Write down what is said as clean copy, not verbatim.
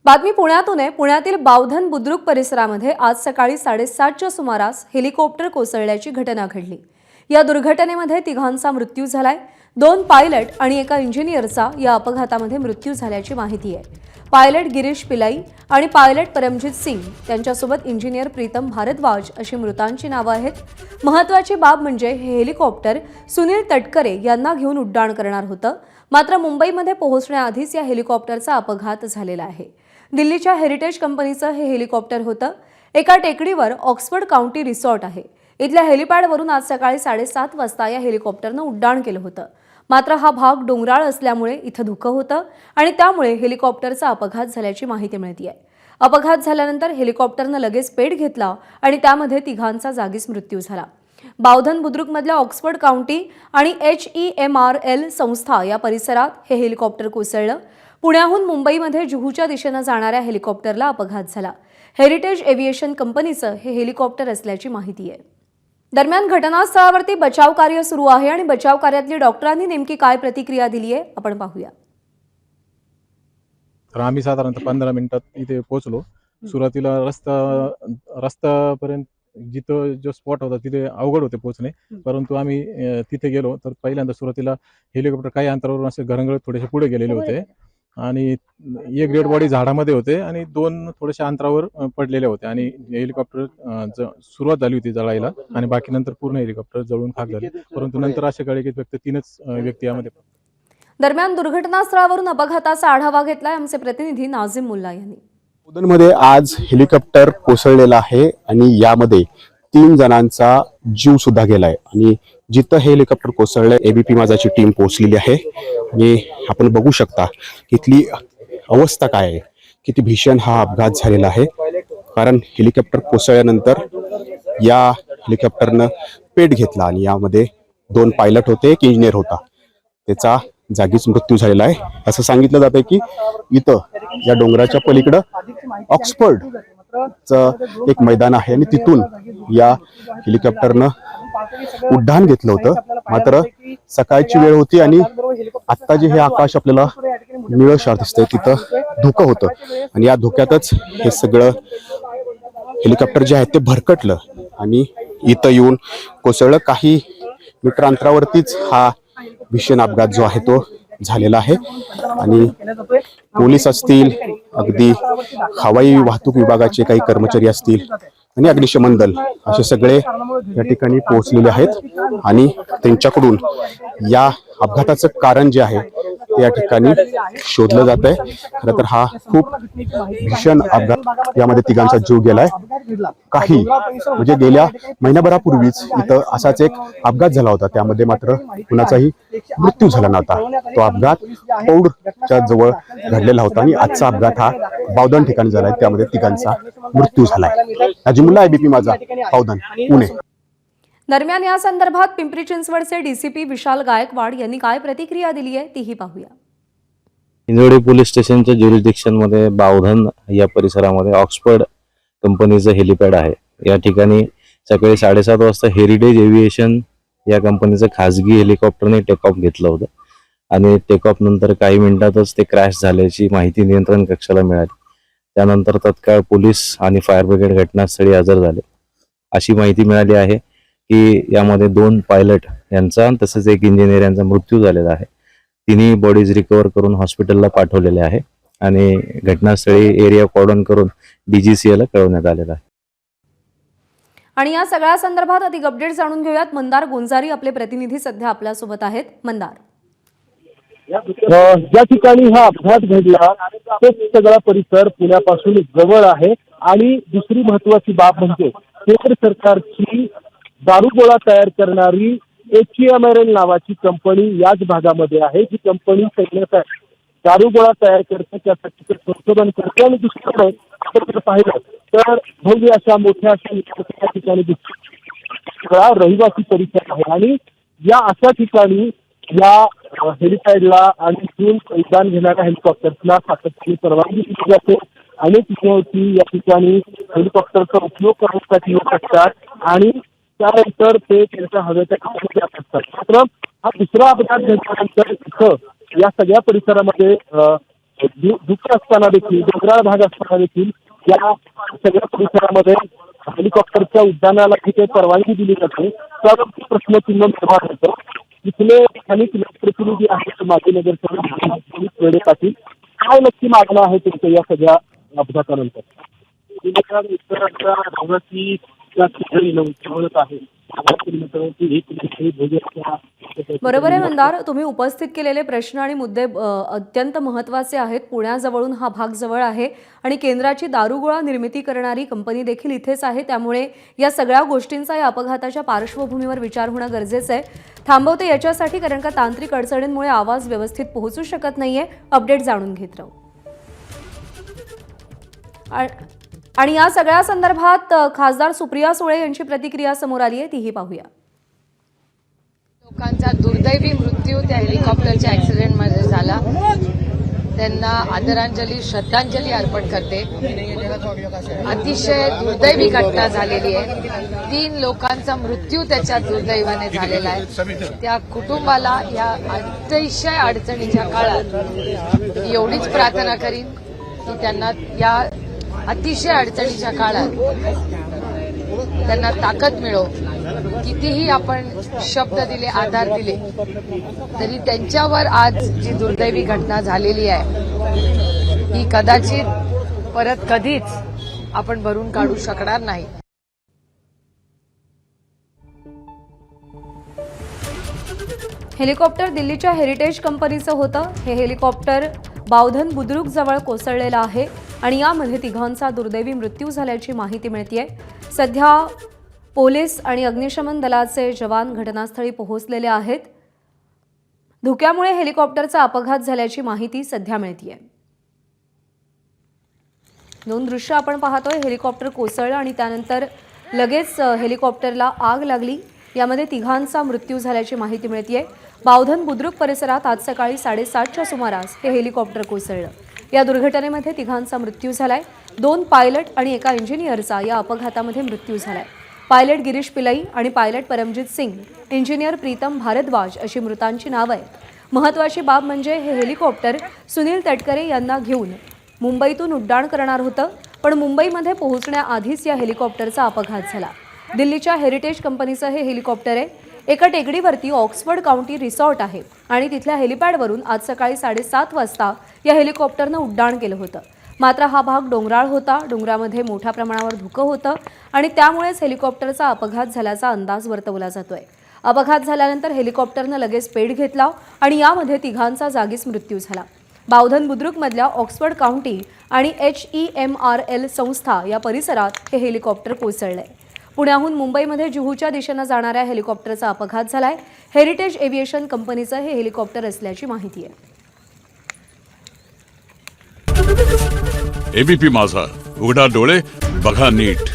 बातमी पुण्यातून आहे। पुण्यातील बावधन बुद्रुक परिसरामध्ये आज सकाळी 7:30च्या सुमारास हेलिकॉप्टर कोसळल्याची घटना घडली। या दुर्घटनेमध्ये तिघांचा मृत्यू झालाय। 2 पायलट आणि एका इंजिनियरचा या अपघातामध्ये मृत्यू झाल्याची माहिती आहे। पायलट गिरीश पिलाई आणि पायलट परमजीत सिंग यांच्यासोबत इंजिनियर प्रीतम भारद्वाज अशी मृतांची नावे आहेत। महत्त्वाची बाब म्हणजे हे हेलिकॉप्टर सुनील तटकरे यांना घेऊन उड्डाण करणार होतं, मात्र मुंबईमध्ये पोहोचण्याआधीच या हेलिकॉप्टरचा अपघात झालेला आहे। दिल्लीच्या हेरिटेज कंपनीचं हे हेलिकॉप्टर होतं। एका टेकडीवर ऑक्सफर्ड काउंटी रिसॉर्ट आहे। इथल्या हेलिपॅडवरून आज सकाळी 7:30 वाजता या हेलिकॉप्टरनं उड्डाण केलं होतं, मात्र हा भाग डोंगराळ असल्यामुळे इथं धुकं होतं आणि त्यामुळे हेलिकॉप्टरचा अपघात झाल्याची माहिती मिळतेय। अपघात झाल्यानंतर हेलिकॉप्टरनं लगेच पेट घेतला आणि त्यामध्ये तिघांचा जागीच मृत्यू झाला। बावधन बुद्रुकमधल्या ऑक्सफर्ड काउंटी आणि HEMRL संस्था या परिसरात हे हेलिकॉप्टर कोसळलं। पुण्याहून मुंबईमध्ये जुहूच्या दिशेने जाणाऱ्या हेलिकॉप्टरला अपघात झाला। हेरिटेज एव्हिएशन कंपनीचं हे हेलिकॉप्टर असल्याची माहिती आहे। दरम्यान घटनास्थळावरती बचाव कार्य सुरू आहे आणि बचाव कार्यातली डॉक्टरांनी नेमकी काय प्रतिक्रिया दिली आहे आपण पाहूया। तर आम्ही साधारणतः 15 मिनिटात इथे पोहोचलो। सुरुवातीला रस्त्यापर्यंत जिथं जो स्पॉट होता तिथे अवघड होते पोहोचणे, परंतु आम्ही तिथे गेलो तर पहिल्यांदा सुरुवातीला हेलिकॉप्टर काही अंतरावरून असे घरंगळत थोडेसे पुढे गेलेले होते आणि एक डेड बॉडी झाडामध्ये होते आणि 2 थोड्याशा अंतरावर पडलेले होते आणि हेलिकॉप्टर सुरुवात झाली होती जळायला आणि बाकी नंतर पूर्ण हेलिकॉप्टर जळून खाक झाले, परंतु नंतर असे कळले की फक्त 3च व्यक्ती यामध्ये। दरम्यान दुर्घटनास्थळावरून अपघाताचा आढावा घेतलाय आमचे प्रतिनिधी नाझिम मुल्ला यांनी। बावधनमध्ये आज हेलिकॉप्टर कोसळलेला आहे आणि यामध्ये 3 जणांचा जीव सुद्धा गेलाय आणि जिथं हेलिकॉप्टर कोसळलंय एबीपी माझाची टीम पोहोचलेली आहे आणि आपण बघू शकता इथली अवस्था काय आहे, किती भीषण हा अपघात झालेला आहे। कारण हेलिकॉप्टर कोसळल्यानंतर या हेलिकॉप्टरनं पेट घेतला आणि यामध्ये 2 पायलट होते, एक इंजिनियर होता, त्याचा जागीच मृत्यू झालेला आहे। असं सांगितलं जातंय की इथं या डोंगराच्या पलीकडं ऑक्सफर्डचं एक मैदान आहे आणि तिथून या हेलिकॉप्टरनं उड्डाण घेतलं होतं, मात्र सकाळची वेळ होती आणि आत्ता जे हे आकाश आपल्याला निळशार दिसतंय तिथं धुकं होतं आणि या धुक्यातच हे सगळं हेलिकॉप्टर जे आहे ते भरकटलं आणि इथं येऊन कोसळलं। काही मीटर अंतरावरतीच हा भीषण अपघात जो आहे तो झालेला आहे आणि पोलीस असतील, अगदी हवाई वाहतूक विभागाचे काही कर्मचारी असतील आणि अग्निशमन दल असे सगळे या ठिकाणी पोहोचलेले आहेत आणि त्यांच्याकडून या अपघाताचं कारण जे आहे ते या ठिकाणी शोधलं जात आहे। खरं तर हा खूप भीषण अपघात, यामध्ये तिघांचा जीव गेलाय। काही म्हणजे गेल्या महिन्याभरापूर्वीच इथं असाच एक अपघात झाला होता, त्यामध्ये मात्र कुणाचाही मृत्यू झाला नव्हता। तो अपघात पौडच्या जवळ घडलेला होता आणि आजचा अपघात हा बावधन ठिकाणी झालाय, त्यामध्ये तिघांचा मृत्यू झालाय। नाझिमुल्लाह, एबीपी माझा, बावधन, पुणे। दरम्यान या संदर्भात पिंपरी चिंचवडचे डीसीपी विशाल गायकवाड यांनी काय प्रतिक्रिया दिली आहे तीही पाहूया। हिंजवडी पोलीस स्टेशनच्या ज्युरिडिक्शन मध्ये बावधन या परिसरामध्ये ऑक्सफर्ड कंपनीचं हेलिपॅड आहे। या ठिकाणी सकाळी 7:30 वाजता हेरिटेज एव्हिएशन या कंपनीचं खासगी हेलिकॉप्टरने टेक ऑफ घेतलं होतं आणि टेक ऑफ नंतर काही मिनिटातच ते क्रॅश झाल्याची माहिती नियंत्रण कक्षाला मिळाली। त्यानंतर तत्काळ पोलीस आणि फायर ब्रिगेड घटनास्थळी हजर झाले। अशी माहिती मिळाली आहे की यामध्ये 2 पायलट यांचा तसेच एक इंजिनियर यांचा मृत्यू झालेला आहे। तिन्ही बॉडीज रिकव्हर करून हॉस्पिटलला पाठवलेले आहे आणि घटनास्थळी एरिया कॉर्डन करून DGCA ला कळवण्यात आलेला आहे। आणि या सगळ्या संदर्भात अधिक अपडेट जाणून घेऊयात। मंदार गोंजारी आपले प्रतिनिधी सध्या आपल्या सोबत आहेत। मंदार, ज्या ठिकाणी हा अपघात घडला तो सगळा परिसर पुण्यापासून जवळ आहे आणि दुसरी महत्वाची बाब म्हणजे केंद्र सरकारची दारुगोळा तयार करणारी HEMRL नावाची कंपनी याच भागामध्ये आहे, जी कंपनी सैन्यासाठी दारुगोळा तयार करते, त्यासाठी संशोधन करते आणि दुसरीकडे आपण जर पाहिलं तर भव्य अशा मोठ्या अशा ठिकाणी रहिवासी परिसर आहे आणि या अशा ठिकाणी या हेलिपॅडला आणि इथून उड्डाण घेणाऱ्या हेलिकॉप्टर्सला सातत्याने परवानगी दिली जाते। अनेक विद्यार्थी या ठिकाणी हेलिकॉप्टरचा उपयोग करण्यासाठी येत असतात आणि त्यानंतर ते त्यांच्या हवेच्या ठिकाणी जात असतात। मात्र हा दुसरा अपघात घडल्यानंतर इथं या सगळ्या परिसरामध्ये धुकं असताना देखील, डोंगराळ भाग असताना देखील या सगळ्या परिसरामध्ये हेलिकॉप्टरच्या उड्डाणाला तिथे परवानगी दिली जाते, त्यावरती प्रश्नचिन्ह निर्माण होतं. इथले स्थानिक लोकप्रतिनिधी आहेत माजी नगरसेवक वेडे पाटील, काय नक्की मागणं आहे तुमचं या सगळ्या अपघातानंतर? बरोबर आहे मंदार, तुम्ही उपस्थित केलेले प्रश्न आणि मुद्दे अत्यंत महत्त्वाचे आहेत. पुण्याजवळून हा भाग जवळ आहे आणि केंद्राची दारुगोळा निर्मिती करणारी कंपनी देखील इथेच आहे. त्यामुळे या सगळ्या गोष्टींचा या अपघाताच्या पार्श्वभूमीवर विचार होणं गरजेचं आहे. थांबवते याच्यासाठी कारण का तांत्रिक अडचणींमुळे आवाज व्यवस्थित पोहोचू शकत नाहीये. अपडेट जाणून घेत राहू. आणि या सगळ्या संदर्भात खासदार सुप्रिया सुळे यांची प्रतिक्रिया समोर आली आहे, तीही पाहूया. लोकांचा दुर्दैवी मृत्यू त्या हेलिकॉप्टरच्या ॲक्सिडेंटमध्ये झाला. त्यांना आदरांजली श्रद्धांजली अर्पण करते. अतिशय दुर्दैवी घटना झालेली आहे. 3 लोकांचा मृत्यू त्याच्या दुर्दैवाने झालेला आहे. त्या कुटुंबाला या अतिशय अडचणीच्या काळात एवढीच प्रार्थना करीन की त्यांना या अतिशय अडचणीच्या काळात त्यांना ताकद मिळो. कितीही आपण शब्द दिले, आधार दिले, तरी त्यांच्यावर आज जी दुर्दैवी घटना झालेली आहे ही कदाचित परत कधीच आपण भरून काढू शकणार नाही. हेलिकॉप्टर दिल्लीच्या हेरिटेज कंपनीचं होतं. हे हेलिकॉप्टर बावधन बुद्रुक जवळ कोसळलेलं आहे आणि यामध्ये तिघांचा दुर्दैवी मृत्यू झाल्याची माहिती मिळतेय. सध्या पोलीस आणि अग्निशमन दलाचे जवान घटनास्थळी पोहोचलेले आहेत. धुक्यामुळे हेलिकॉप्टरचा अपघात झाल्याची माहिती सध्या मिळतेय. 2 दृश्य आपण पाहतोय. हेलिकॉप्टर कोसळलं आणि त्यानंतर लगेच हेलिकॉप्टरला आग लागली. यामध्ये तिघांचा मृत्यू झाल्याची माहिती मिळतेय. बावधन बुद्रुक परिसरात आज सकाळी 7:30च्या सुमारास हे हेलिकॉप्टर कोसळलं. या दुर्घटनेमध्ये तिघांचा मृत्यू झालाय. 2 पायलट आणि एका इंजिनियरचा या अपघातामध्ये मृत्यू झालाय. पायलट गिरीश पिलाई आणि पायलट परमजित सिंग, इंजिनियर प्रीतम भारद्वाज अशी मृतांची नावं आहेत. महत्त्वाची बाब म्हणजे हे हेलिकॉप्टर सुनील तटकरे यांना घेऊन मुंबईतून उड्डाण करणार होतं, पण मुंबईमध्ये पोहोचण्याआधीच या हेलिकॉप्टरचा अपघात झाला. दिल्लीच्या हेरिटेज कंपनीचं हे हेलिकॉप्टर आहे. एका टेकडीवरती ऑक्सफर्ड काउंटी रिसॉर्ट आहे आणि तिथल्या हेलिपॅडवरून आज सकाळी 7:30 वाजता या हेलिकॉप्टरनं उड्डाण केलं होतं. मात्र हा भाग डोंगराळ होता. डोंगरामध्ये मोठ्या प्रमाणावर धुकं होतं आणि त्यामुळेच हेलिकॉप्टरचा अपघात झाल्याचा अंदाज वर्तवला जातोय. अपघात झाल्यानंतर हेलिकॉप्टरनं लगेच पेट घेतला आणि यामध्ये तिघांचा जागीच मृत्यू झाला. बावधन बुद्रुकमधल्या ऑक्सफर्ड काउंटी आणि HEMRL संस्था या परिसरात हे हेलिकॉप्टर कोसळलंय. पुण्याहून मुंबईमध्ये जुहूच्या दिशेनं जाणाऱ्या हेलिकॉप्टरचा अपघात झालाय. हेरिटेज एव्हिएशन कंपनीचं हे हेलिकॉप्टर असल्याची माहिती आहे. एबीपी माझा, उघडा डोळे बघा नीट.